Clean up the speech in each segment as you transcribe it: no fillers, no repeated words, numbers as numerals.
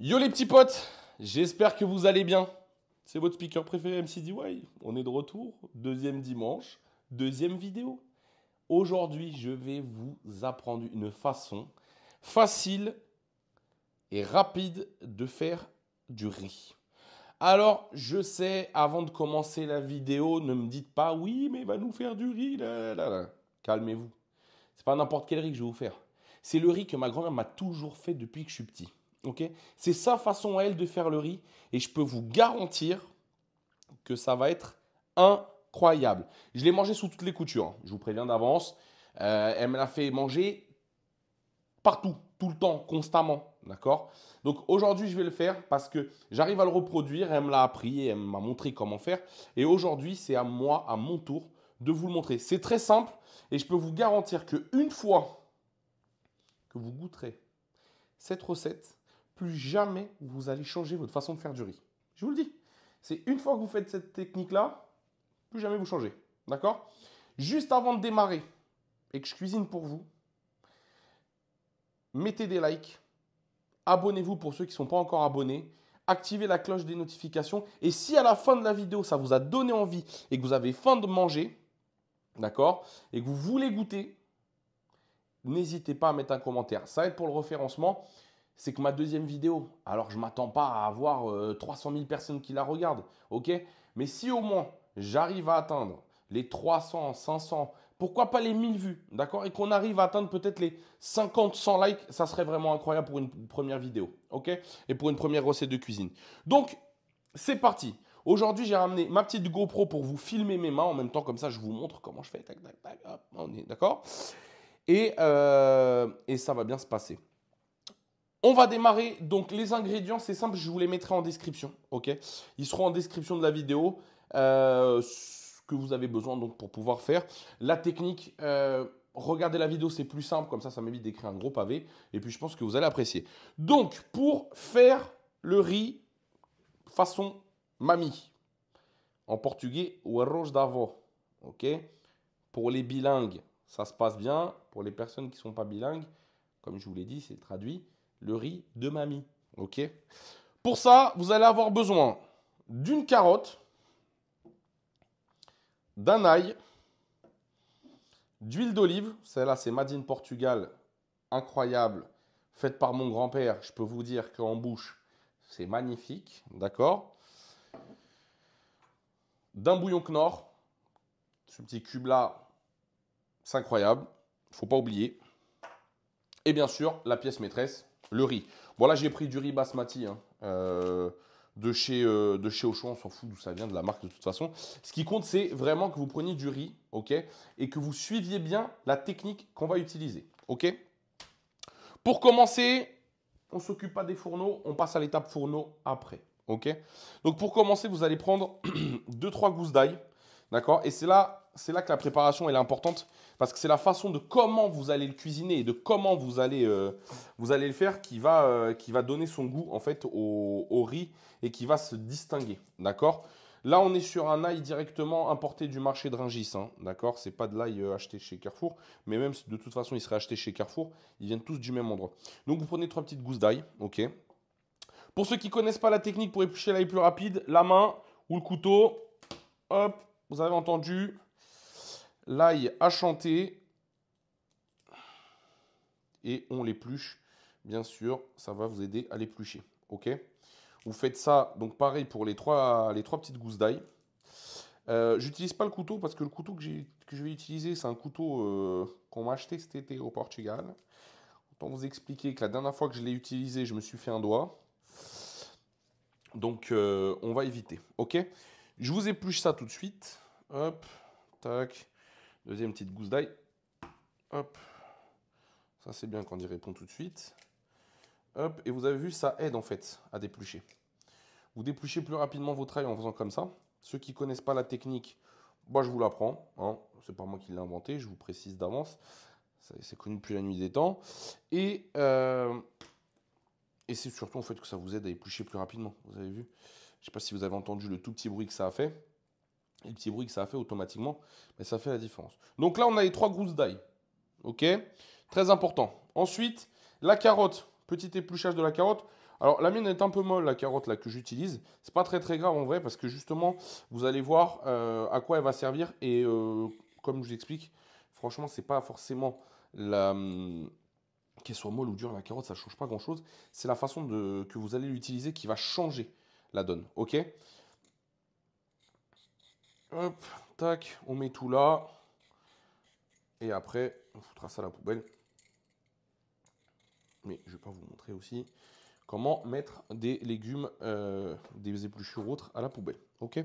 Yo les petits potes, j'espère que vous allez bien. C'est votre speaker préféré MCDY. On est de retour, deuxième dimanche, deuxième vidéo. Aujourd'hui, je vais vous apprendre une façon facile et rapide de faire du riz. Alors, je sais, avant de commencer la vidéo, ne me dites pas oui, mais il va nous faire du riz. Là, là, là. Calmez-vous. C'est pas n'importe quel riz que je vais vous faire. C'est le riz que ma grand-mère m'a toujours fait depuis que je suis petit. Ok? C'est sa façon à elle de faire le riz et je peux vous garantir que ça va être incroyable. Je l'ai mangé sous toutes les coutures, hein. Je vous préviens d'avance. Elle me l'a fait manger partout, tout le temps, constamment. D'accord? Donc aujourd'hui, je vais le faire parce que j'arrive à le reproduire. Elle me l'a appris et elle m'a montré comment faire. Et aujourd'hui, c'est à moi, à mon tour, de vous le montrer. C'est très simple et je peux vous garantir qu'une fois que vous goûterez cette recette, plus jamais vous allez changer votre façon de faire du riz. Je vous le dis. C'est une fois que vous faites cette technique-là, plus jamais vous changez. D'accord? Juste avant de démarrer et que je cuisine pour vous, mettez des likes, abonnez-vous pour ceux qui ne sont pas encore abonnés, activez la cloche des notifications et si à la fin de la vidéo, ça vous a donné envie et que vous avez faim de manger, d'accord, et que vous voulez goûter, n'hésitez pas à mettre un commentaire. Ça aide pour le référencement. C'est que ma deuxième vidéo, alors je ne m'attends pas à avoir 300 000 personnes qui la regardent, ok? Mais si au moins j'arrive à atteindre les 300, 500, pourquoi pas les 1000 vues, d'accord? Et qu'on arrive à atteindre peut-être les 50, 100 likes, ça serait vraiment incroyable pour une première vidéo, ok? Et pour une première recette de cuisine. Donc, c'est parti. Aujourd'hui, j'ai ramené ma petite GoPro pour vous filmer mes mains. En même temps, comme ça, je vous montre comment je fais. Tac, tac, tac, hop, on est d'accord? Et ça va bien se passer. On va démarrer. Donc, les ingrédients, c'est simple, je vous les mettrai en description. Ok? Ils seront en description de la vidéo. Ce que vous avez besoin donc, pour pouvoir faire. La technique, regardez la vidéo, c'est plus simple. Comme ça m'évite d'écrire un gros pavé. Et puis, je pense que vous allez apprécier. Donc, pour faire le riz façon mamie, en portugais, o arroz d'avo. Ok? Pour les bilingues, ça se passe bien. Pour les personnes qui ne sont pas bilingues, comme je vous l'ai dit, c'est traduit, le riz de mamie. Ok? Pour ça, vous allez avoir besoin d'une carotte, d'un ail, d'huile d'olive. Celle-là, c'est Made in Portugal, incroyable, faite par mon grand-père. Je peux vous dire qu'en bouche, c'est magnifique. D'accord? D'un bouillon Knorr. Ce petit cube-là, c'est incroyable. Il ne faut pas oublier. Et bien sûr, la pièce maîtresse, le riz. Bon, là, j'ai pris du riz basmati hein, de chez Auchan. On s'en fout d'où ça vient, de la marque de toute façon. Ce qui compte, c'est vraiment que vous preniez du riz, ok, et que vous suiviez bien la technique qu'on va utiliser, ok. Pour commencer, on ne s'occupe pas des fourneaux, on passe à l'étape fourneau après, ok. Donc, pour commencer, vous allez prendre 2-3 gousses d'ail, d'accord. Et c'est là que la préparation elle est importante parce que c'est la façon de comment vous allez le cuisiner et de comment vous allez le faire qui va donner son goût en fait au riz et qui va se distinguer, d'accord. Là, on est sur un ail directement importé du marché de Rungis, hein, d'accord. C'est pas de l'ail acheté chez Carrefour, mais même si de toute façon il serait acheté chez Carrefour, ils viennent tous du même endroit. Donc vous prenez 3 petites gousses d'ail, ok. Pour ceux qui connaissent pas la technique pour éplucher l'ail plus rapide, la main ou le couteau, hop, vous avez entendu. L'ail a chanté et on l'épluche. Bien sûr, ça va vous aider à l'éplucher. Ok? Vous faites ça, donc pareil pour les trois petites gousses d'ail. J'utilise pas le couteau parce que le couteau que je vais utiliser, c'est un couteau qu'on m'a acheté cet été au Portugal. Autant vous expliquer que la dernière fois que je l'ai utilisé, je me suis fait un doigt. Donc, on va éviter. Ok? Je vous épluche ça tout de suite. Hop, tac. Deuxième petite gousse d'ail. Hop. Ça, c'est bien quand il répond tout de suite. Hop. Et vous avez vu, ça aide en fait à déplucher. Vous dépluchez plus rapidement votre ail en faisant comme ça. Ceux qui ne connaissent pas la technique, moi, je vous l'apprends. Hein. Ce n'est pas moi qui l'ai inventé, je vous précise d'avance. C'est connu depuis la nuit des temps. Et c'est surtout en fait que ça vous aide à éplucher plus rapidement. Vous avez vu? Je ne sais pas si vous avez entendu le tout petit bruit que ça a fait. Et le petit bruit que ça a fait automatiquement, mais ça fait la différence. Donc là, on a les 3 gousses d'ail. Ok? Très important. Ensuite, la carotte. Petit épluchage de la carotte. Alors, la mienne est un peu molle, la carotte là que j'utilise. C'est pas très très grave en vrai parce que justement, vous allez voir à quoi elle va servir. Et comme je vous explique, franchement, c'est pas forcément la qu'elle soit molle ou dure, la carotte, ça change pas grand chose. C'est la façon que vous allez l'utiliser qui va changer la donne. Ok? Hop, tac, on met tout là. Et après, on foutra ça à la poubelle. Mais je vais pas vous montrer aussi comment mettre des légumes, des épluchures ou autres à la poubelle. Ok?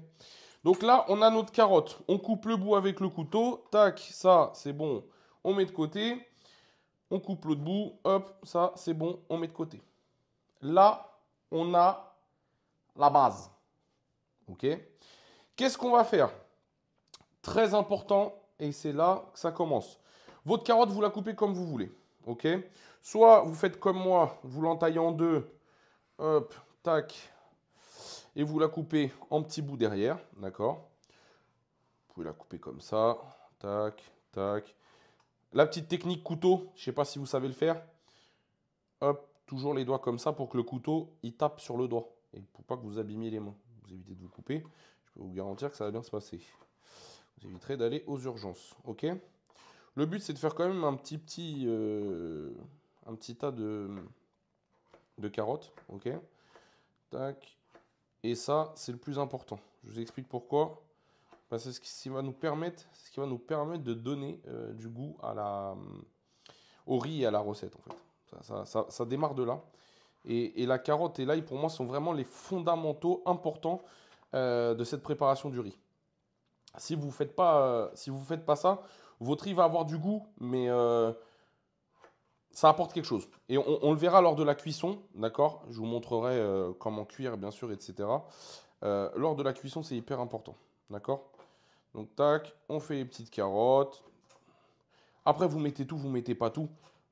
Donc là, on a notre carotte. On coupe le bout avec le couteau. Tac, ça, c'est bon. On met de côté. On coupe l'autre bout. Hop, ça, c'est bon. On met de côté. Là, on a la base. Ok? Qu'est-ce qu'on va faire? Très important, et c'est là que ça commence. Votre carotte, vous la coupez comme vous voulez. Ok? Soit vous faites comme moi, vous l'entaillez en deux. Hop, tac. Et vous la coupez en petits bouts derrière. D'accord? Vous pouvez la couper comme ça. Tac, tac. La petite technique couteau, je ne sais pas si vous savez le faire. Hop, toujours les doigts comme ça pour que le couteau, il tape sur le doigt. Et pour pas que vous abîmiez les mains. Vous évitez de vous couper. Je peux vous garantir que ça va bien se passer. Vous éviterez d'aller aux urgences. Ok? Le but, c'est de faire quand même un petit tas de carottes. Ok? Tac. Et ça, c'est le plus important. Je vous explique pourquoi. C'est ce qui va nous permettre, de donner du goût au riz et à la recette, en fait. Ça démarre de là. Et la carotte et l'ail, pour moi, sont vraiment les fondamentaux importants de cette préparation du riz. Si vous ne faites pas ça, votre riz va avoir du goût, mais ça apporte quelque chose. Et on le verra lors de la cuisson, d'accord? Je vous montrerai comment cuire, bien sûr, etc. Lors de la cuisson, c'est hyper important, d'accord? Donc, tac, on fait les petites carottes. Après, vous mettez tout, vous mettez pas tout.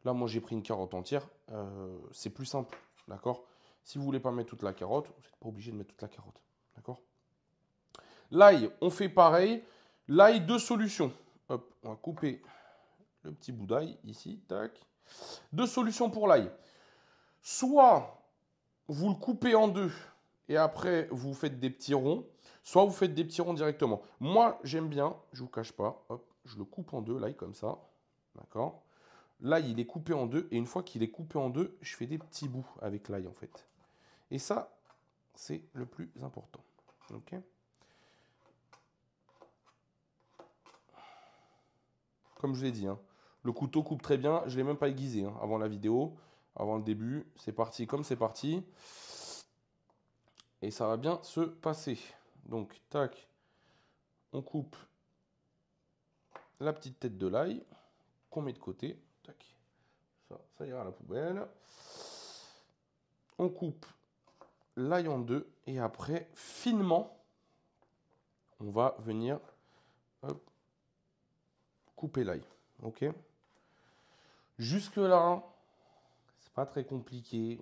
Là, moi, j'ai pris une carotte entière. C'est plus simple, d'accord? Si vous voulez pas mettre toute la carotte, vous n'êtes pas obligé de mettre toute la carotte, d'accord? L'ail, on fait pareil. L'ail, deux solutions. Hop, on va couper le petit bout d'ail ici, tac. Deux solutions pour l'ail. Soit vous le coupez en deux et après vous faites des petits ronds, soit vous faites des petits ronds directement. Moi, j'aime bien, je ne vous cache pas, hop, je le coupe en deux, l'ail comme ça, d'accord? L'ail, il est coupé en deux et une fois qu'il est coupé en deux, je fais des petits bouts avec l'ail en fait. Et ça, c'est le plus important, ok? Comme je l'ai dit, hein, le couteau coupe très bien. Je ne l'ai même pas aiguisé hein, avant la vidéo, avant le début. C'est parti comme c'est parti. Et ça va bien se passer. Donc, tac, on coupe la petite tête de l'ail qu'on met de côté. Tac, ça ira à la poubelle. On coupe l'ail en deux. Et après, finement, on va venir hop, couper l'ail. Ok? Jusque là, c'est pas très compliqué.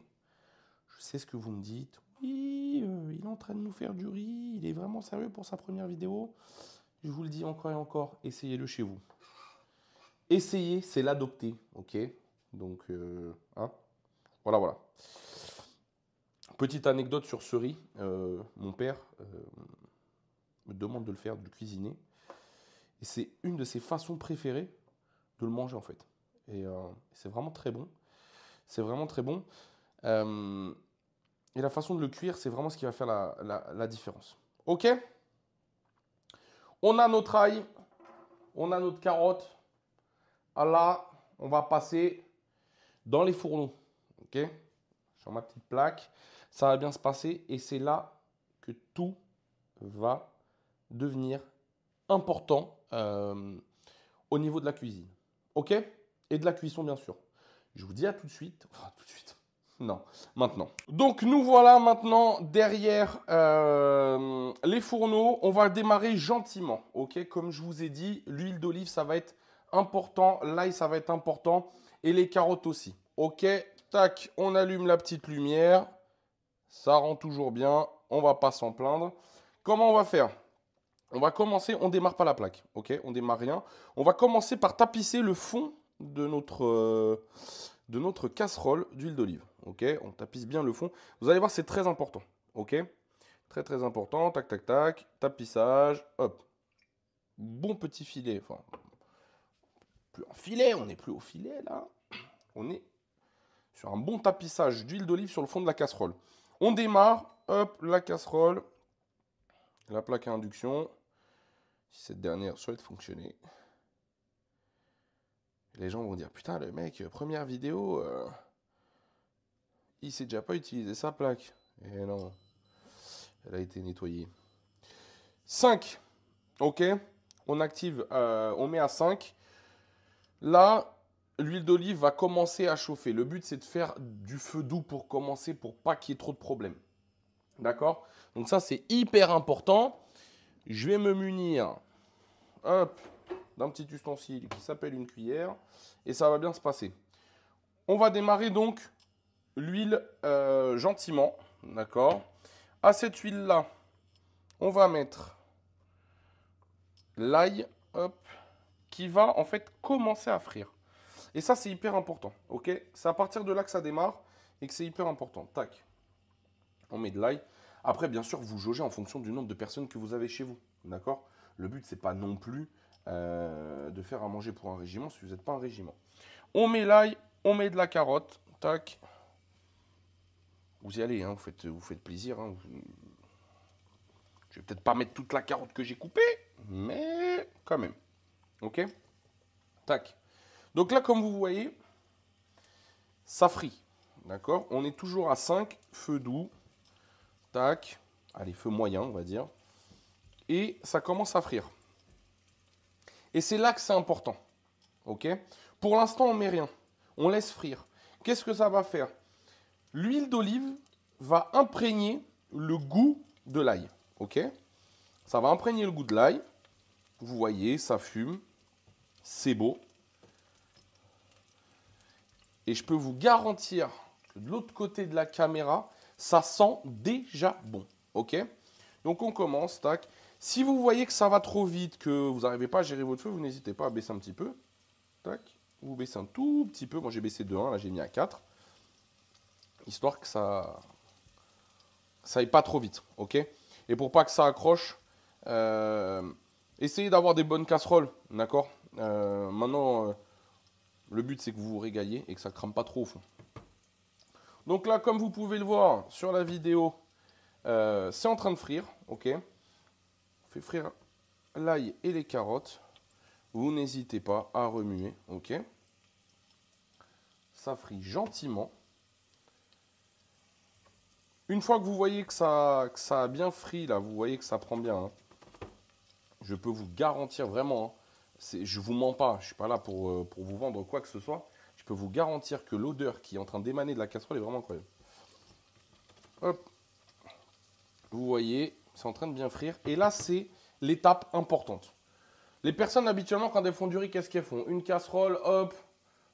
Je sais ce que vous me dites. Oui, il est en train de nous faire du riz. Il est vraiment sérieux pour sa première vidéo. Je vous le dis encore et encore, essayez-le chez vous. Essayez, c'est l'adopter, ok? Donc, hein, voilà. Petite anecdote sur ce riz. Mon père me demande de le faire, de le cuisiner. Et c'est une de ses façons préférées de le manger, en fait. Et c'est vraiment très bon. C'est vraiment très bon. Et la façon de le cuire, c'est vraiment ce qui va faire la différence. Ok? On a notre ail, on a notre carotte. Là, on va passer dans les fourneaux. Ok? Sur ma petite plaque. Ça va bien se passer et c'est là que tout va devenir important au niveau de la cuisine. Ok? Et de la cuisson, bien sûr. Je vous dis à tout de suite. Enfin, tout de suite. Non, maintenant. Donc nous voilà maintenant derrière les fourneaux. On va démarrer gentiment, ok? Comme je vous ai dit, l'huile d'olive, ça va être important. L'ail, ça va être important. Et les carottes aussi. Ok, tac, on allume la petite lumière. Ça rend toujours bien. On va pas s'en plaindre. Comment on va faire? On va commencer, on démarre pas la plaque, ok? On démarre rien. On va commencer par tapisser le fond de notre casserole d'huile d'olive. ok? On tapisse bien le fond. Vous allez voir, c'est très important, ok? Très, très important. Tac, tac, tac. Tapissage, hop. Bon petit filet. Enfin, plus en filet, on n'est plus au filet, là. On est sur un bon tapissage d'huile d'olive sur le fond de la casserole. On démarre, hop, la casserole, la plaque à induction. Si cette dernière souhaite fonctionner. Les gens vont dire, putain, le mec, première vidéo, il sait déjà pas utiliser sa plaque. Et non, elle a été nettoyée. 5, ok, on active, on met à 5. Là, l'huile d'olive va commencer à chauffer. Le but, c'est de faire du feu doux pour commencer, pour pas qu'il y ait trop de problèmes. D'accord? Donc ça, c'est hyper important. Je vais me munir, hop, d'un petit ustensile qui s'appelle une cuillère. Et ça va bien se passer. On va démarrer donc l'huile gentiment. D'accord? À cette huile-là, on va mettre l'ail, hop, qui va en fait commencer à frire. Et ça, c'est hyper important, ok? C'est à partir de là que ça démarre et que c'est hyper important. Tac, on met de l'ail. Après, bien sûr, vous jaugez en fonction du nombre de personnes que vous avez chez vous, d'accord? Le but, c'est pas non plus de faire à manger pour un régiment si vous n'êtes pas un régiment. On met l'ail, on met de la carotte, tac. Vous y allez, hein, vous faites plaisir. Hein. Je vais peut-être pas mettre toute la carotte que j'ai coupée, mais quand même. Ok? Tac. Donc là, comme vous voyez, ça frit. D'accord? On est toujours à 5, feu doux. Tac. Allez, feu moyen, on va dire. Et ça commence à frire. Et c'est là que c'est important. Ok? Pour l'instant, on ne met rien. On laisse frire. Qu'est-ce que ça va faire? L'huile d'olive va imprégner le goût de l'ail. Ok? Ça va imprégner le goût de l'ail. Vous voyez, ça fume. C'est beau. Et je peux vous garantir que de l'autre côté de la caméra, ça sent déjà bon. Ok? Donc on commence, tac. Si vous voyez que ça va trop vite, que vous n'arrivez pas à gérer votre feu, vous n'hésitez pas à baisser un petit peu. Tac. Vous baissez un tout petit peu. Moi j'ai baissé de 1, là j'ai mis à 4. Histoire que ça aille pas trop vite. Ok? Et pour pas que ça accroche, essayez d'avoir des bonnes casseroles. D'accord? Maintenant, le but c'est que vous vous régaliez et que ça ne crame pas trop au fond. Donc là, comme vous pouvez le voir sur la vidéo, c'est en train de frire. Ok? On fait frire l'ail et les carottes. Vous n'hésitez pas à remuer. Ok? Ça frit gentiment. Une fois que vous voyez que ça a bien frit, là, vous voyez que ça prend bien. Hein, je peux vous garantir vraiment, hein, je ne vous mens pas, je ne suis pas là pour vous vendre quoi que ce soit. Je peux vous garantir que l'odeur qui est en train d'émaner de la casserole est vraiment incroyable. Hop. Vous voyez, c'est en train de bien frire. Et là, c'est l'étape importante. Les personnes, habituellement, quand elles font du riz, qu'est-ce qu'elles font? Une casserole, hop,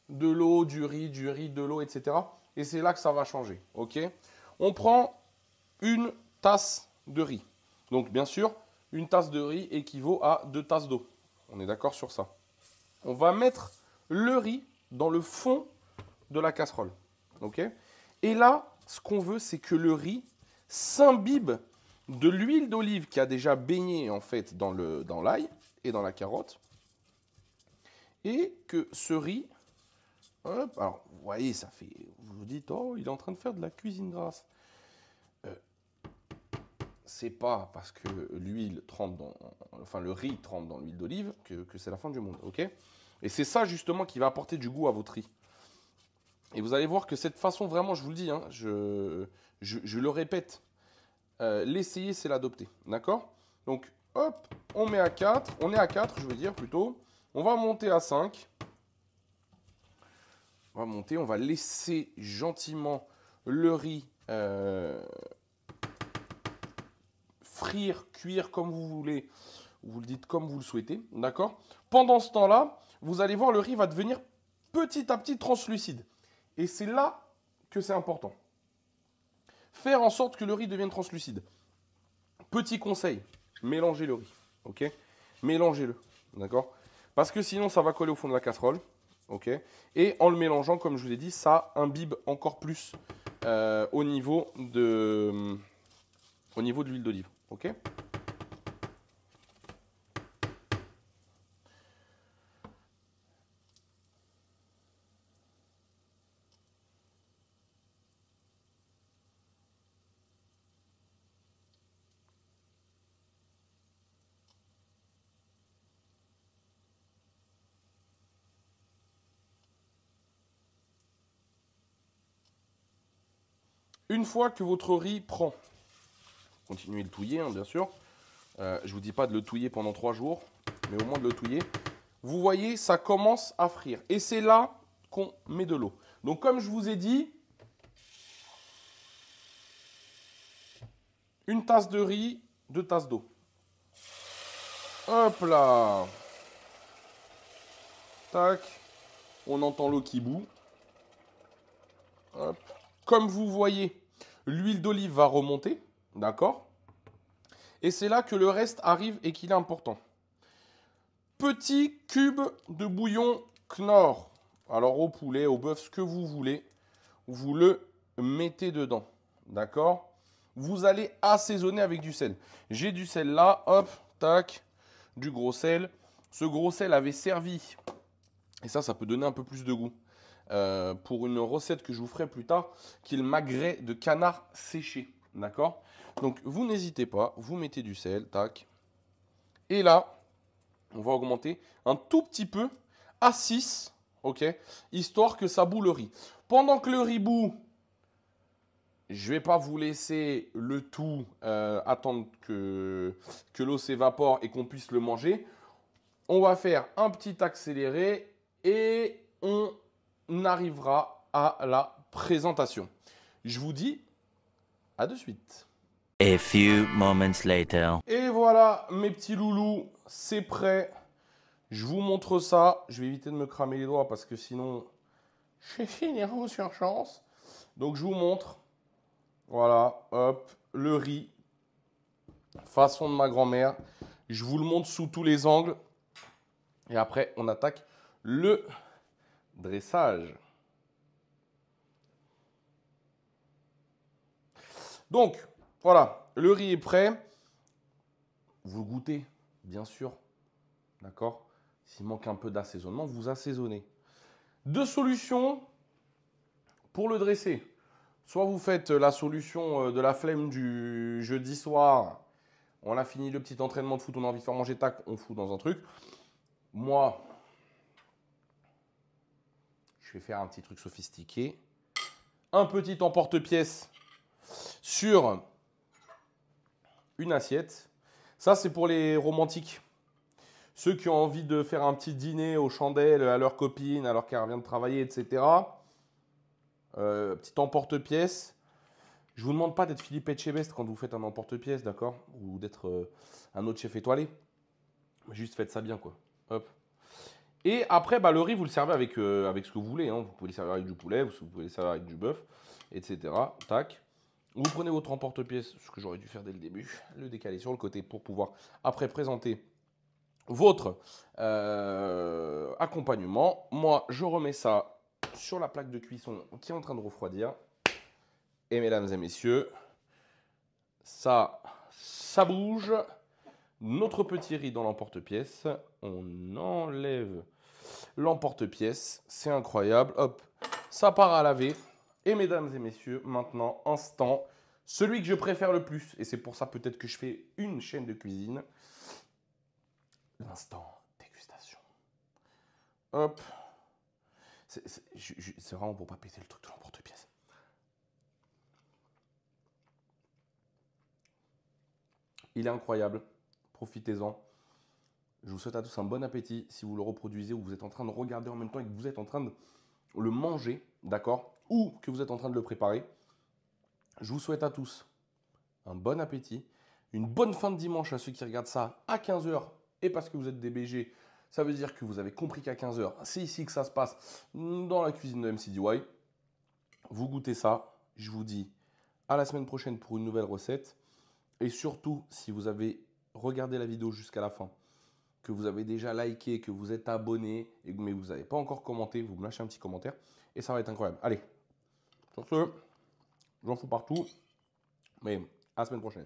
de l'eau, du riz, de l'eau, etc. Et c'est là que ça va changer. Ok? On prend une tasse de riz. Donc, bien sûr, une tasse de riz équivaut à 2 tasses d'eau. On est d'accord sur ça. On va mettre le riz dans le fond de la casserole. Ok? Et là, ce qu'on veut, c'est que le riz s'imbibe de l'huile d'olive qui a déjà baigné en fait dans l'ail et dans la carotte. Et que ce riz, hop, alors vous voyez, ça fait, vous vous dites, oh, il est en train de faire de la cuisine grasse. C'est pas parce que l'huile trempe enfin le riz trempe dans l'huile d'olive que c'est la fin du monde, ok? Et c'est ça justement qui va apporter du goût à votre riz. Et vous allez voir que cette façon, vraiment, je vous le dis, hein, je le répète, l'essayer, c'est l'adopter, d'accord? Donc, hop, on met à 4, on est à 4, je veux dire plutôt. On va monter à 5. On va monter, on va laisser gentiment le riz frire, cuire comme vous voulez. Vous le dites comme vous le souhaitez, d'accord? Pendant ce temps-là, vous allez voir, le riz va devenir petit à petit translucide. Et c'est là que c'est important. Faire en sorte que le riz devienne translucide. Petit conseil, mélangez le riz, ok? Mélangez-le, d'accord? Parce que sinon, ça va coller au fond de la casserole. Ok. Et en le mélangeant, comme je vous ai dit, ça imbibe encore plus au niveau de l'huile d'olive. Ok. Une fois que votre riz prend, continuez de le touiller, hein, bien sûr. Je ne vous dis pas de le touiller pendant 3 jours, mais au moins de le touiller. Vous voyez, ça commence à frire. Et c'est là qu'on met de l'eau. Donc, comme je vous ai dit, une tasse de riz, 2 tasses d'eau. Hop là. Tac. On entend l'eau qui bout. Hop. Comme vous voyez, l'huile d'olive va remonter. D'accord? Et c'est là que le reste arrive et qu'il est important. Petit cube de bouillon Knorr. Alors au poulet, au bœuf, ce que vous voulez, vous le mettez dedans. D'accord? Vous allez assaisonner avec du sel. J'ai du sel là, hop, tac, du gros sel. Ce gros sel avait servi, et ça peut donner un peu plus de goût, pour une recette que je vous ferai plus tard, qui est le magret de canard séché. D'accord? Donc vous n'hésitez pas, vous mettez du sel, tac. Et là, on va augmenter un tout petit peu à 6, ok, histoire que ça bout le riz. Pendant que le riz bout, je ne vais pas vous laisser le tout attendre que l'eau s'évapore et qu'on puisse le manger. On va faire un petit accéléré et on arrivera à la présentation. Je vous dis à de suite. A few moments later. Et voilà, mes petits loulous, c'est prêt. Je vous montre ça. Je vais éviter de me cramer les doigts parce que sinon, je vais finir aux urgences. Donc, je vous montre. Voilà, hop, le riz, façon de ma grand-mère. Je vous le montre sous tous les angles. Et après, on attaque le dressage. Donc, voilà, le riz est prêt. Vous goûtez, bien sûr. D'accord? S'il manque un peu d'assaisonnement, vous assaisonnez. Deux solutions pour le dresser. Soit vous faites la solution de la flemme du jeudi soir. On a fini le petit entraînement de foot, on a envie de faire manger, tac, on fout dans un truc. Moi, je vais faire un petit truc sophistiqué. Un petit emporte-pièce sur une assiette. Ça, c'est pour les romantiques. Ceux qui ont envie de faire un petit dîner aux chandelles à leur copine alors qu'elle revient de travailler, etc. Petit emporte-pièce. Je ne vous demande pas d'être Philippe Etchebest quand vous faites un emporte-pièce, d'accord? Ou d'être un autre chef étoilé. Juste faites ça bien, quoi. Hop. Et après, bah, le riz, vous le servez avec ce que vous voulez. Hein. Vous pouvez le servir avec du poulet, vous pouvez le servir avec du bœuf, etc. Tac. Vous prenez votre emporte-pièce, ce que j'aurais dû faire dès le début, le décaler sur le côté pour pouvoir après présenter votre accompagnement. Moi, je remets ça sur la plaque de cuisson qui est en train de refroidir. Et mesdames et messieurs, ça bouge. Notre petit riz dans l'emporte-pièce. On enlève l'emporte-pièce. C'est incroyable. Hop, ça part à laver. Et mesdames et messieurs, maintenant, instant, celui que je préfère le plus, et c'est pour ça peut-être que je fais une chaîne de cuisine, l'instant dégustation. Hop. C'est vraiment pour pas péter le truc de l'emporte-pièce. Il est incroyable. Profitez-en. Je vous souhaite à tous un bon appétit si vous le reproduisez ou vous êtes en train de regarder en même temps et que vous êtes en train de le manger, d'accord? Ou que vous êtes en train de le préparer. Je vous souhaite à tous un bon appétit, une bonne fin de dimanche à ceux qui regardent ça à 15 h. Et parce que vous êtes des BG, ça veut dire que vous avez compris qu'à 15 h, c'est ici que ça se passe, dans la cuisine de MCDY. Vous goûtez ça. Je vous dis à la semaine prochaine pour une nouvelle recette. Et surtout, si vous avez regardé la vidéo jusqu'à la fin, que vous avez déjà liké, que vous êtes abonné, mais vous n'avez pas encore commenté, vous me lâchez un petit commentaire et ça va être incroyable. Allez, sur ce, j'en fous partout, mais à la semaine prochaine.